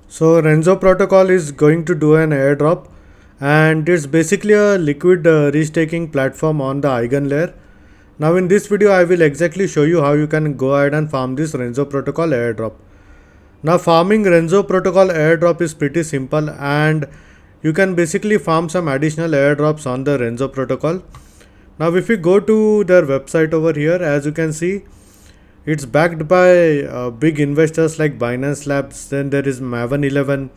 So Renzo protocol is going to do an airdrop, and it's basically a liquid restaking platform on the Eigenlayer. Now in this video I will exactly show you how you can go ahead and farm this Renzo protocol airdrop. Now farming Renzo protocol airdrop is pretty simple, and you can basically farm some additional airdrops on the Renzo protocol. Now if we go to their website over here, as you can see, it's backed by big investors like Binance Labs, then there is Maven 11,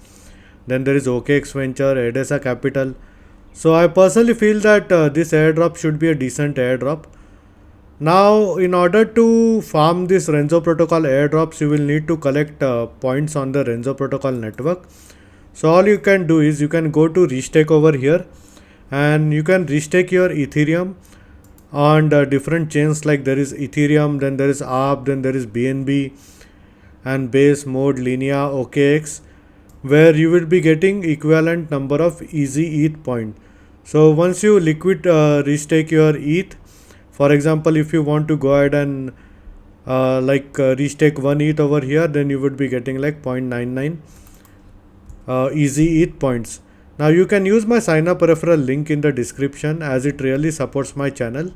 then there is OKX Venture, Edesa Capital. So I personally feel that this airdrop should be a decent airdrop. Now in order to farm this Renzo protocol airdrops, you will need to collect points on the Renzo protocol network. So all you can do is you can go to restake over here, and you can restake your Ethereum on the different chains, like there is Ethereum, then there is ARP, then there is BNB and Base, Mode, Linea, OKX, where you will be getting equivalent number of easy ETH point. So once you liquid restake your ETH, for example, if you want to go ahead and restake 1 ETH over here, then you would be getting like 0.99 easy ETH points. Now you can use my sign up referral link in the description, as it really supports my channel.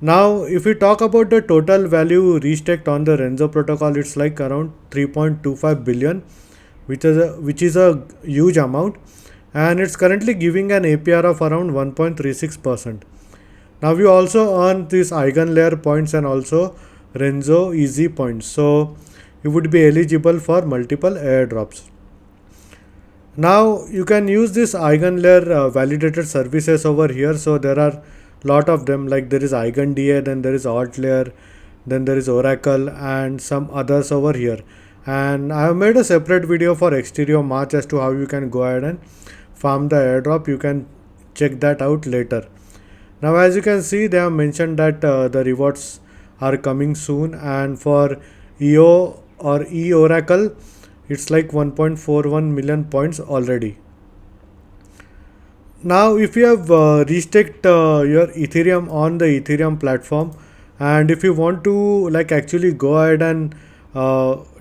Now if we talk about the total value restaked on the Renzo protocol, it's like around 3.25 billion, which is a huge amount, and it's currently giving an APR of around 1.36%. Now we also earn this Eigenlayer points and also Renzo easy points, so you would be eligible for multiple airdrops. Now you can use this Eigenlayer validated services over here. So there are lot of them, like there is EigenDA, then there is AltLayer, then there is Oracle and some others over here. And I have made a separate video for Exterior March as to how you can go ahead and farm the airdrop. You can check that out later. Now as you can see, they have mentioned that the rewards are coming soon, and for EO or eOracle, it's like 1.41 million points already. Now if you have restaked your Ethereum on the Ethereum platform, and if you want to like actually go ahead and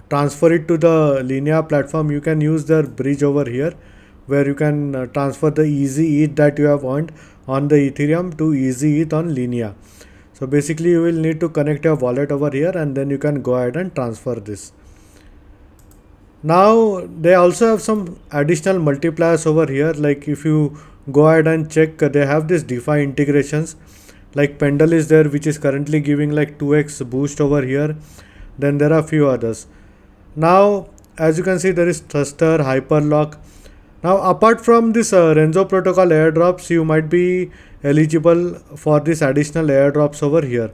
transfer it to the Linea platform, you can use their bridge over here, where you can transfer the easy ETH that you have earned on the Ethereum to easy ETH on Linea. So basically you will need to connect your wallet over here, and then you can go ahead and transfer this. Now they also have some additional multipliers over here, like if you go ahead and check, they have this DeFi integrations, like Pendle is there, which is currently giving like 2x boost over here. Then there are a few others. Now as you can see, there is Thruster, Hyperlock. Now apart from this Renzo protocol airdrops, you might be eligible for this additional airdrops over here.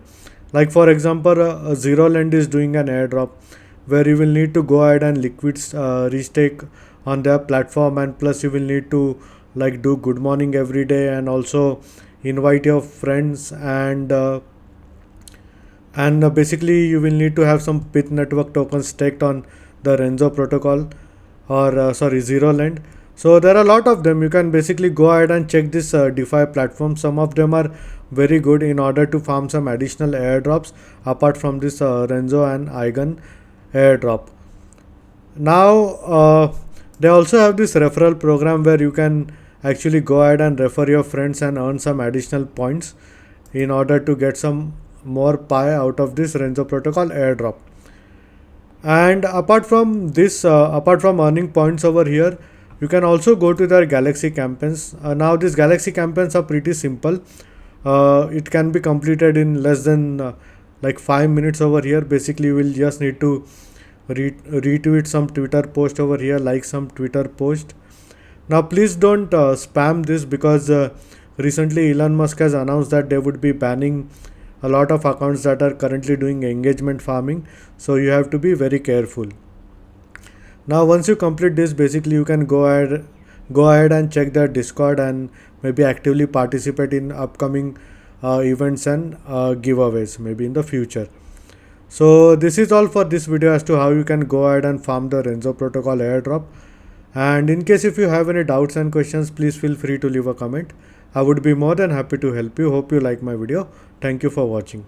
Like for example, Zero Lend is doing an airdrop, where you will need to go ahead and liquid restake on their platform, and plus you will need to like do good morning every day, and also invite your friends, and basically you will need to have some Pith network tokens staked on the Renzo protocol, or Zero Lend. So there are a lot of them. You can basically go ahead and check this DeFi platform. Some of them are very good in order to farm some additional airdrops apart from this Renzo and Eigen airdrop. Now they also have this referral program, where you can actually go ahead and refer your friends and earn some additional points in order to get some more pie out of this Renzo protocol airdrop. And apart from this, apart from earning points over here, you can also go to their Galaxy campaigns. Now these Galaxy campaigns are pretty simple. It can be completed in less than like 5 minutes over here. Basically you will just need to retweet some Twitter post over here, like some Twitter post. Now please don't spam this, because recently Elon Musk has announced that they would be banning a lot of accounts that are currently doing engagement farming, so you have to be very careful. Now once you complete this, basically you can go ahead and check their Discord, and maybe actively participate in upcoming events and giveaways maybe in the future. So this is all for this video as to how you can go ahead and farm the Renzo protocol airdrop. And in case if you have any doubts and questions, please feel free to leave a comment. I would be more than happy to help you. Hope you like my video. Thank you for watching.